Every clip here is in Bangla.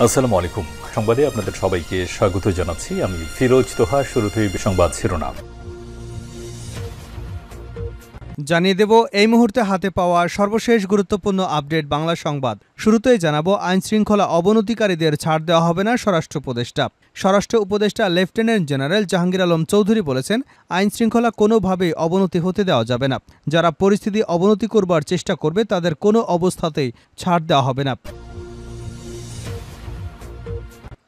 আসসালামু আলাইকুম। সংবাদে আপনাদের সবাইকে স্বাগত জানাচ্ছি। আমি ফিরোজ তোহা। শুরুতেই সংবাদ শিরোনাম জানিয়ে দেব এই মুহূর্তে হাতে পাওয়া সর্বশেষ গুরুত্বপূর্ণ আপডেট বাংলা সংবাদ। শুরুতেই জানাবো আইন শৃঙ্খলা অবনতিকারীদের ছাড় দেওয়া হবে না স্বরাষ্ট্র উপদেষ্টা। স্বরাষ্ট্র উপদেষ্টা লেফটেন্যান্ট জেনারেল জাহাঙ্গীর আলম চৌধুরী বলেছেন, আইন শৃঙ্খলা কোনোভাবেই অবনতি হতে দেওয়া যাবে না। যারা পরিস্থিতি অবনতি করবার চেষ্টা করবে তাদের কোনো অবস্থাতেই ছাড় দেওয়া হবে না।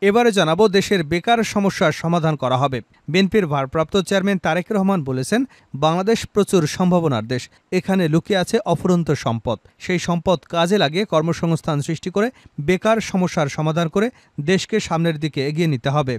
এবারে জানাবো দেশের বেকার সমস্যার সমাধান করা হবে। বিএনপির ভারপ্রাপ্ত চেয়ারম্যান তারেক রহমান বলেছেন, বাংলাদেশ প্রচুর সম্ভাবনার দেশ। এখানে লুকিয়ে আছে অফুরন্ত সম্পদ। সেই সম্পদ কাজে লাগিয়ে কর্মসংস্থান সৃষ্টি করে বেকার সমস্যার সমাধান করে দেশকে সামনের দিকে এগিয়ে নিতে হবে।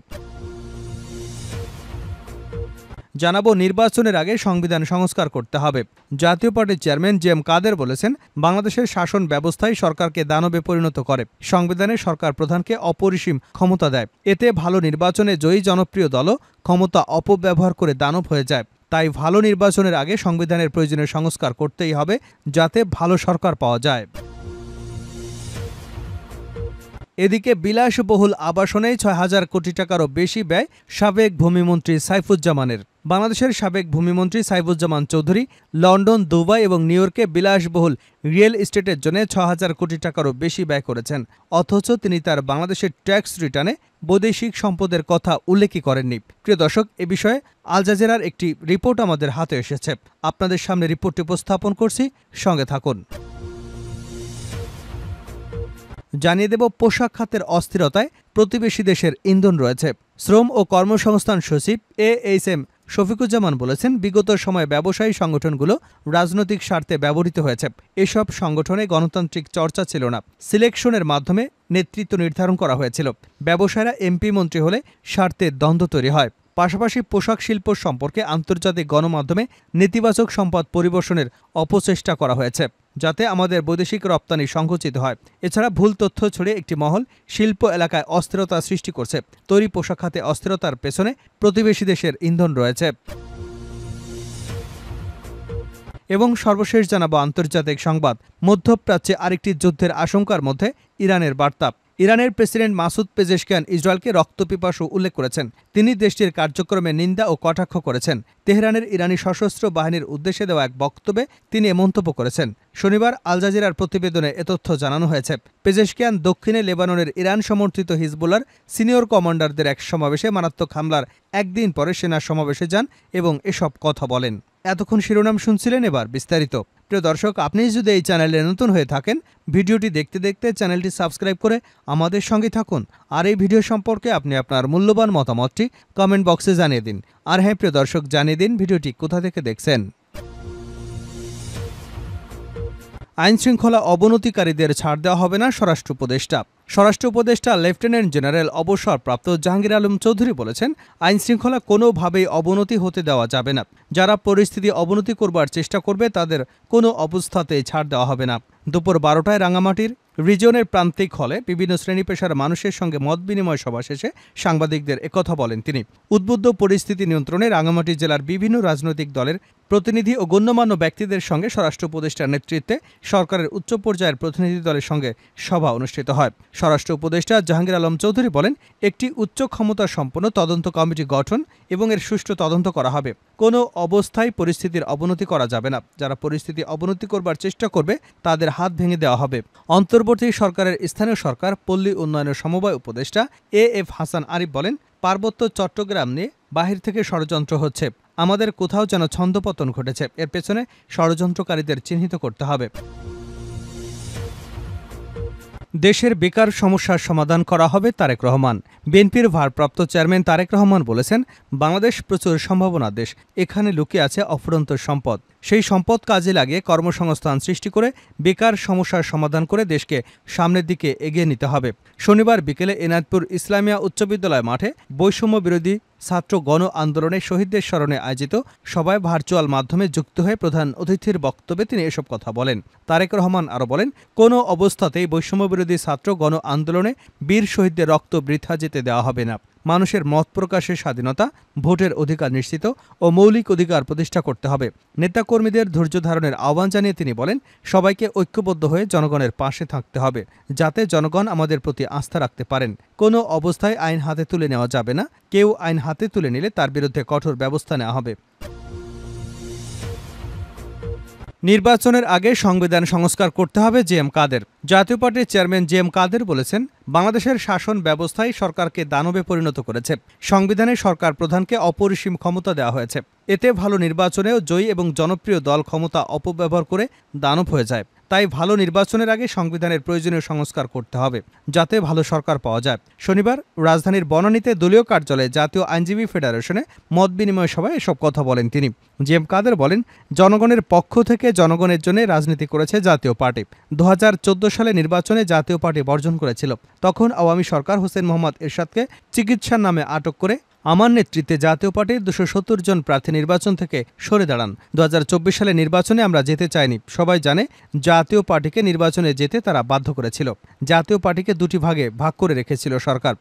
জানাবো নির্বাচনের আগে সংবিধান সংস্কার করতে হবে। জাতীয় পার্টির চেয়ারম্যান জে এম কাদের বলেছেন, বাংলাদেশের শাসন ব্যবস্থাই সরকারকে দানবে পরিণত করে। সংবিধানে সরকার প্রধানকে অপরিসীম ক্ষমতা দেয়। এতে ভালো নির্বাচনে জয়ী জনপ্রিয় দলও ক্ষমতা অপব্যবহার করে দানব হয়ে যায়। তাই ভালো নির্বাচনের আগে সংবিধানের প্রয়োজনীয় সংস্কার করতেই হবে, যাতে ভালো সরকার পাওয়া যায়। এদিকে বিলাসবহুল আবাসনে ৬,০০০ কোটি টাকারও বেশি ব্যয় সাবেক ভূমিমন্ত্রী সাইফুজ্জামানের। বাংলাদেশের সাবেক ভূমিমন্ত্রী সাইফুজ্জামান চৌধুরী লন্ডন, দুবাই এবং নিউ ইয়র্কে বিলাসবহুল রিয়েল এস্টেটের জন্য ৬,০০০ কোটি টাকারও বেশি ব্যয় করেছেন। অথচ তিনি তার বাংলাদেশের ট্যাক্স রিটার্নে বৈদেশিক সম্পদের কথা উল্লেখই করেননি। প্রিয় দর্শক, এ বিষয়ে আল জাজিরার একটি রিপোর্ট আমাদের হাতে এসেছে। আপনাদের সামনে রিপোর্টটি উপস্থাপন করছি, সঙ্গে থাকুন। জানিয়ে দেব পোশাক খাতের অস্থিরতায় প্রতিবেশী দেশের ইন্ধন রয়েছে। শ্রম ও কর্মসংস্থান সচিব এএইচএম শফিকুজ্জামান বলেছেন, বিগত সময়ে ব্যবসায়ী সংগঠনগুলো রাজনৈতিক স্বার্থে ব্যবহৃত হয়েছে। এসব সংগঠনে গণতান্ত্রিক চর্চা ছিল না। সিলেকশনের মাধ্যমে নেতৃত্ব নির্ধারণ করা হয়েছিল। ব্যবসায়ীরা এমপি মন্ত্রী হলে স্বার্থের দ্বন্দ্ব তৈরি হয়। পাশাপাশি পোশাক শিল্প সম্পর্কে আন্তর্জাতিক গণমাধ্যমে নেতিবাচক সম্পদ পরিবেশনের অপচেষ্টা করা হয়েছে, যাতে আমাদের বৈদেশিক রপ্তানি সংকুচিত হয়। এছাড়া ভুল তথ্য ছড়িয়ে একটি মহল শিল্প এলাকায় অস্থিরতা সৃষ্টি করছে। তৈরি পোশাক খাতে অস্থিরতার পেছনে প্রতিবেশী দেশের ইন্ধন রয়েছে। এবং সর্বশেষ জানাবো আন্তর্জাতিক সংবাদ। মধ্যপ্রাচ্যে আরেকটি যুদ্ধের আশঙ্কার মধ্যে ইরানের বার্তা। ইরানের প্রেসিডেন্ট মাসুদ পেজেশকিয়ান ইসরায়েলকে রক্তপিপাসু উল্লেখ করেছেন। তিনি দেশটির কার্যক্রমে নিন্দা ও কটাক্ষ করেছেন। তেহরানের ইরানি সশস্ত্র বাহিনীর উদ্দেশ্যে দেওয়া এক বক্তব্যে তিনি এ মন্তব্য করেছেন। শনিবার আল জাজিরার প্রতিবেদনে এ তথ্য জানানো হয়েছে। পেজেশকিয়ান দক্ষিণে লেবাননের ইরান সমর্থিত হিজবুল্লার সিনিয়র কমান্ডারদের এক সমাবেশে মারাত্মক হামলার একদিন পরে সেনা সমাবেশে যান এবং এসব কথা বলেন। এতক্ষণ শিরোনাম শুনছিলেন, এবার বিস্তারিত। প্রিয় দর্শক, আপনি যদি এই চ্যানেলে নতুন হয়ে থাকেন, ভিডিওটি দেখতে দেখতে চ্যানেলটি সাবস্ক্রাইব করে আমাদের সঙ্গে থাকুন। আর এই ভিডিও সম্পর্কে আপনি আপনার মূল্যবান মতামতটি কমেন্ট বক্সে জানিয়ে দিন। আর হ্যাঁ প্রিয় দর্শক, জানিয়ে দিন ভিডিওটি কোথা থেকে দেখছেন। আইনশৃঙ্খলা অবনতিকারীদের ছাড় দেওয়া হবে না স্বরাষ্ট্র উপদেষ্টা। স্বরাষ্ট্র উপদেষ্টা লেফটেন্যান্ট জেনারেল অবসরপ্রাপ্ত জাহাঙ্গীর আলম চৌধুরী বলেছেন, আইনশৃঙ্খলা কোনোভাবেই অবনতি হতে দেওয়া যাবে না। যারা পরিস্থিতি অবনতি করবার চেষ্টা করবে তাদের কোনো অবস্থাতেই ছাড় দেওয়া হবে না। দুপুর 12টায় রাঙামাটির রিজিয়নের প্রান্তিক হলে বিভিন্ন শ্রেণী পেশার মানুষের সঙ্গে মত বিনিময় সভা শেষে সাংবাদিকদের একথা বলেন তিনি। উদ্বুদ্ধ পরিস্থিতি নিয়ন্ত্রণে রাঙামাটি জেলার বিভিন্ন রাজনৈতিক দলের প্রতিনিধি ও গণ্যমান্য ব্যক্তিদের সঙ্গে স্বরাষ্ট্র উপদেষ্টার নেতৃত্বে সরকারের উচ্চ পর্যায়ের প্রতিনিধি দলের সঙ্গে সভা অনুষ্ঠিত হয়। স্বরাষ্ট্র উপদেষ্টা জাহাঙ্গীর আলম চৌধুরী বলেন, একটি উচ্চ ক্ষমতা সম্পন্ন তদন্ত কমিটি গঠন এবং এর সুষ্ঠু তদন্ত করা হবে। কোনো অবস্থায় পরিস্থিতির অবনতি করা যাবে না। যারা পরিস্থিতি অবনতি করবার চেষ্টা করবে তাদের হাত ভেঙে দেওয়া হবে। অন্তর্বর্তী সরকারের স্থানীয় সরকার পল্লী উন্নয়নের সমবায় উপদেষ্টা এএফ হাসান আরিফ বলেন, পার্বত্য চট্টগ্রাম নিয়ে বাহির থেকে ষড়যন্ত্র হচ্ছে। আমাদের কোথাও যেন ছন্দপতন ঘটেছে। এর পেছনে ষড়যন্ত্রকারীদের চিহ্নিত করতে হবে। দেশের বেকার সমস্যার সমাধান করা হবে তারেক রহমান। বিএনপির ভারপ্রাপ্ত চেয়ারম্যান তারেক রহমান বলেছেন, বাংলাদেশ প্রচুর সম্ভাবনার দেশ। এখানে লুকিয়ে আছে অফুরন্ত সম্পদ। সেই সম্পদ কাজে লাগিয়ে কর্মসংস্থান সৃষ্টি করে বেকার সমস্যার সমাধান করে দেশকে সামনের দিকে এগিয়ে নিতে হবে। শনিবার বিকেলে এনায়তপুর ইসলামিয়া উচ্চ বিদ্যালয় মাঠে বৈষম্য বিরোধী ছাত্র গণ আন্দোলনে শহীদদের স্মরণে আয়োজিত সভায় ভার্চুয়াল মাধ্যমে যুক্ত হয়ে প্রধান অতিথির বক্তব্যে তিনি এসব কথা বলেন। তারেক রহমান আরও বলেন, কোনো অবস্থাতেই বৈষম্য বিরোধী ছাত্র গণ আন্দোলনে বীর শহীদদের রক্ত বৃথা যেতে দেওয়া হবে না। মানুষের মত প্রকাশের স্বাধীনতা, ভোটের অধিকার নিশ্চিত ও মৌলিক অধিকার প্রতিষ্ঠা করতে হবে। নেতাকর্মীদের ধৈর্য ধারণের আহ্বান জানিয়ে তিনি বলেন, সবাইকে ঐক্যবদ্ধ হয়ে জনগণের পাশে থাকতে হবে, যাতে জনগণ আমাদের প্রতি আস্থা রাখতে পারেন। কোনো অবস্থায় আইন হাতে তুলে নেওয়া যাবে না। কেউ আইন হাতে তুলে নিলে তার বিরুদ্ধে কঠোর ব্যবস্থা নেওয়া হবে। নির্বাচনের আগে সংবিধান সংস্কার করতে হবে জে.এম. কাদের। জাতীয় পার্টির চেয়ারম্যান জে.এম. কাদের বলেছেন, বাংলাদেশের শাসন ব্যবস্থাই সরকারকে দানবে পরিণত করেছে। সংবিধানে সরকার প্রধানকে অপরিসীম ক্ষমতা দেওয়া হয়েছে। এতে ভালো নির্বাচনেও জয়ী এবং জনপ্রিয় দল ক্ষমতা অপব্যবহার করে দানব হয়ে যায়। তাই ভালো নির্বাচনের আগে সংবিধানের প্রয়োজনীয় সংস্কার করতে হবে, যাতে ভালো সরকার পাওয়া যায়। শনিবার রাজধানীর বনানীতে দলীয় কার্যালয়ে জাতীয় আইনজীবী ফেডারেশনে মত বিনিময় সভায় এসব কথা বলেন তিনি। জে.এম. কাদের বলেন, জনগণের পক্ষ থেকে জনগণের জন্য রাজনীতি করেছে জাতীয় পার্টি। 2014 সালে নির্বাচনে জাতীয় পার্টি বর্জন করেছিল। তখন আওয়ামী সরকার হোসেন মোহাম্মদ এরশাদকে চিকিৎসার নামে আটক করে আমার নেতৃত্বে জাতীয় পার্টির 270 জন প্রার্থী নির্বাচন থেকে সরে দাঁড়ান। 2024 সালে নির্বাচনে আমরা যেতে চাইনি। সবাই জানে জাতীয় পার্টিকে নির্বাচনে যেতে তারা বাধ্য করেছিল। জাতীয় পার্টিকে দুটি ভাগে ভাগ করে রেখেছিল সরকার।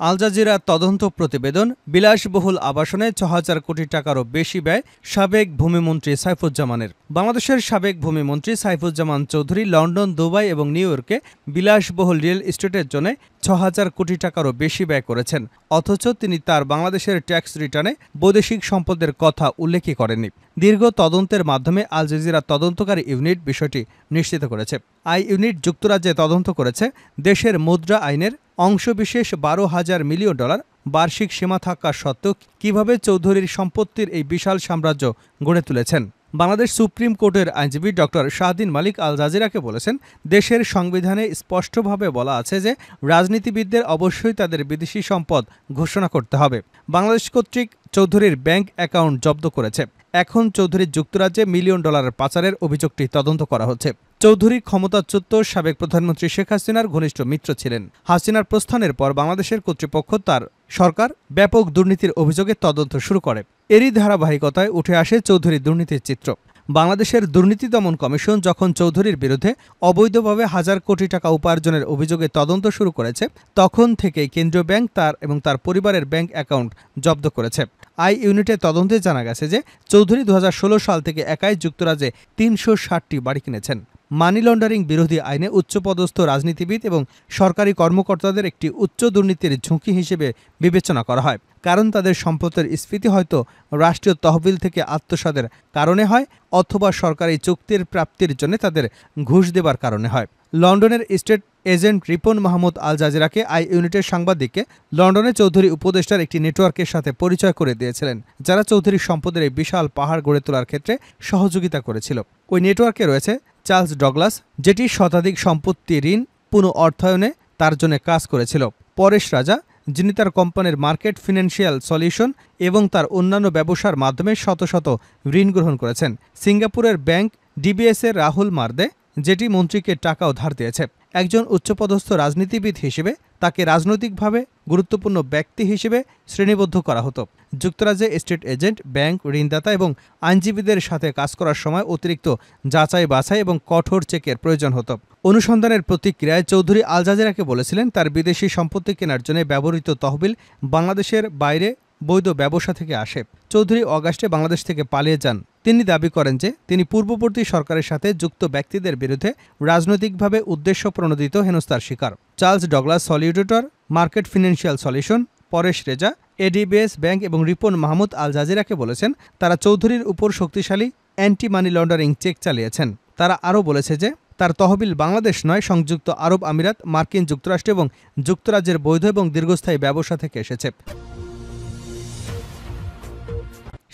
আল জাজিরা তদন্ত প্রতিবেদন, বিলাসবহুল আবাসনে ৬,০০০ কোটি টাকারও বেশি ব্যয় সাবেক ভূমিমন্ত্রী সাইফুজ্জামানের। বাংলাদেশের সাবেক ভূমিমন্ত্রী সাইফুজ্জামান চৌধুরী লন্ডন, দুবাই এবং নিউ ইয়র্কে বিলাসবহুল রিয়েল এস্টেটের জন্য ৬,০০০ কোটি টাকারও বেশি ব্যয় করেছেন। অথচ তিনি তার বাংলাদেশের ট্যাক্স রিটার্নে বৈদেশিক সম্পদের কথা উল্লেখই করেননি। দীর্ঘ তদন্তের মাধ্যমে আল জাজিরা তদন্তকারী ইউনিট বিষয়টি নিশ্চিত করেছে। আই ইউনিট যুক্তরাজ্যে তদন্ত করেছে দেশের মুদ্রা আইনের অংশবিশেষ 12,000 মিলিয়ন ডলার বার্ষিক সীমা থাকা সত্ত্বেও কিভাবে চৌধুরীর সম্পত্তির এই বিশাল সাম্রাজ্য গড়ে তুলেছেন। বাংলাদেশ সুপ্রিম কোর্টের আইনজীবী ডক্টর শাহদিন মালিক আল জাজিরাকে বলেছেন, দেশের সংবিধানে স্পষ্টভাবে বলা আছে যে রাজনীতিবিদদের অবশ্যই তাদের বিদেশি সম্পদ ঘোষণা করতে হবে। বাংলাদেশ কর্তৃক চৌধুরীর ব্যাংক অ্যাকাউন্ট জব্দ করেছে। এখন চৌধুরী যুক্তরাজ্যে মিলিয়ন ডলার পাচারের অভিযোগটি তদন্ত করা হচ্ছে। চৌধুরী ক্ষমতাচ্যুত সাবেক প্রধানমন্ত্রী শেখ হাসিনার ঘনিষ্ঠ মিত্র ছিলেন। হাসিনার প্রস্থানের পর বাংলাদেশের কর্তৃপক্ষ তার সরকার ব্যাপক দুর্নীতির অভিযোগে তদন্ত শুরু করে। এরই ধারাবাহিকতায় উঠে আসে চৌধুরী দুর্নীতির চিত্র। বাংলাদেশের দুর্নীতি দমন কমিশন যখন চৌধুরীর বিরুদ্ধে অবৈধভাবে 1,000 কোটি টাকা উপার্জনের অভিযোগে তদন্ত শুরু করেছে, তখন থেকেই কেন্দ্রীয় ব্যাংক তার এবং তার পরিবারের ব্যাংক অ্যাকাউন্ট জব্দ করেছে। আই ইউনিটের তদন্তে জানা গেছে যে চৌধুরী 2016 সাল থেকে একাই যুক্তরাজ্যে 360টি বাড়ি কিনেছেন। মানি লন্ডারিং বিরোধী আইনে উচ্চপদস্থ রাজনীতিবিদ এবং সরকারি কর্মকর্তাদের একটি উচ্চ দুর্নীতির ঝুঁকি হিসেবে বিবেচনা করা হয়, কারণ তাদের সম্পদের স্ফীতি হয়তো রাষ্ট্রীয় তহবিল থেকে আত্মসাতের কারণে হয় অথবা সরকারি চুক্তির প্রাপ্তির জন্য তাদের ঘুষ দেবার কারণে হয়। লন্ডনের স্টেট এজেন্ট রিপন মাহমুদ আল জাজিরাকে আই ইউনিটের সাংবাদিককে লন্ডনে চৌধুরী উপদেষ্টার একটি নেটওয়ার্কের সাথে পরিচয় করে দিয়েছিলেন, যারা চৌধুরীর সম্পদের এই বিশাল পাহাড় গড়ে তোলার ক্ষেত্রে সহযোগিতা করেছিল। ওই নেটওয়ার্কে রয়েছে চার্লস ডগলাস, যেটি শতাধিক সম্পত্তি ঋণ পুনঃ অর্থায়নে তার জন্য কাজ করেছিল, পরেশ রাজা, যিনি তার কোম্পানির মার্কেট ফিনান্সিয়াল সলিউশন এবং তার অন্যান্য ব্যবসার মাধ্যমে শত শত ঋণ গ্রহণ করেছেন, সিঙ্গাপুরের ব্যাংক ডিবিএস-এর রাহুল মার্দে, যেটি মন্ত্রীকে টাকাও ধার দিয়েছে। একজন উচ্চপদস্থ রাজনীতিবিদ হিসেবে তাকে রাজনৈতিকভাবে গুরুত্বপূর্ণ ব্যক্তি হিসেবে শ্রেণীবদ্ধ করা হতো। যুক্তরাজ্যে স্টেট এজেন্ট, ব্যাংক, ঋণদাতা এবং আইনজীবীদের সাথে কাজ করার সময় অতিরিক্ত যাচাই বাছাই এবং কঠোর চেকের প্রয়োজন হতো। অনুসন্ধানের প্রতিক্রিয়ায় চৌধুরী আল জাজিরাকে বলেছিলেন, তার বিদেশি সম্পত্তি কেনার জন্য ব্যবহৃত তহবিল বাংলাদেশের বাইরে বৈধ ব্যবসা থেকে আসে। চৌধুরী অগাস্টে বাংলাদেশ থেকে পালিয়ে যান। তিনি দাবি করেন যে তিনি পূর্ববর্তী সরকারের সাথে যুক্ত ব্যক্তিদের বিরুদ্ধে রাজনৈতিকভাবে উদ্দেশ্য প্রণোদিত হেনস্থার শিকার। Charles Douglas solicitor, market financial solution, Paresh Reza, ADBS bank এবং রিপন মাহমুদ আল জাজিরাকে বলেছেন, তারা চৌধুরীর উপর শক্তিশালী অ্যান্টি মানি লন্ডারিং চেক চালিয়েছেন। তারা আরও বলেছে যে তার তহবিল বাংলাদেশ নয়, সংযুক্ত আরব আমিরাত, মার্কিন যুক্তরাষ্ট্র এবং যুক্তরাজ্যের বৈধ এবং দীর্ঘস্থায়ী ব্যবসা থেকে এসেছে।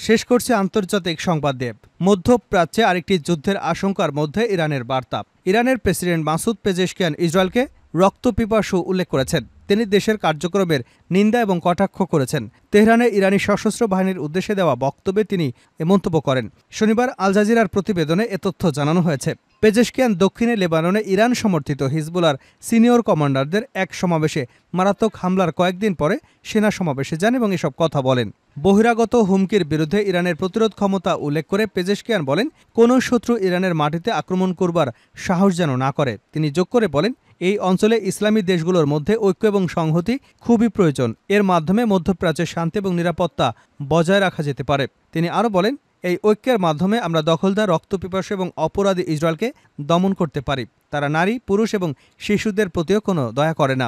শেষ করছে আন্তর্জাতিক সংবাদ দেব। মধ্যপ্রাচ্যে আরেকটি যুদ্ধের আশঙ্কার মধ্যে ইরানের বার্তা। ইরানের প্রেসিডেন্ট মাসুদ পেজেশকিয়ান ইসরায়েলকে রক্তপিপাসু উল্লেখ করেছেন। তিনি দেশের কার্যক্রমের নিন্দা এবং কটাক্ষ করেছেন। তেহরানে ইরানি সশস্ত্র বাহিনীর উদ্দেশ্যে দেওয়া বক্তব্যে তিনি এ মন্তব্য করেন। শনিবার আল জাজিরার প্রতিবেদনে এ তথ্য জানানো হয়েছে। পেজেশকিয়ান দক্ষিণে লেবাননে ইরান সমর্থিত হিজবুলার সিনিয়র কমান্ডারদের এক সমাবেশে মারাত্মক হামলার কয়েকদিন পরে সেনা সমাবেশে যান এবং এসব কথা বলেন। বহিরাগত হুমকির বিরুদ্ধে ইরানের প্রতিরোধ ক্ষমতা উল্লেখ করে পেজেশকিয়ান বলেন, কোনো শত্রু ইরানের মাটিতে আক্রমণ করবার সাহস যেন না করে। তিনি যোগ করে বলেন, এই অঞ্চলে ইসলামী দেশগুলোর মধ্যে ঐক্য এবং সংহতি খুবই প্রয়োজন। এর মাধ্যমে মধ্যপ্রাচ্যের শান্তি এবং নিরাপত্তা বজায় রাখা যেতে পারে। তিনি আরও বলেন, এই ঐক্যের মাধ্যমে আমরা দখলদার, রক্তপিপাসু এবং অপরাধী ইসরায়েলকে দমন করতে পারি। তারা নারী, পুরুষ এবং শিশুদের প্রতিও কোনো দয়া করে না।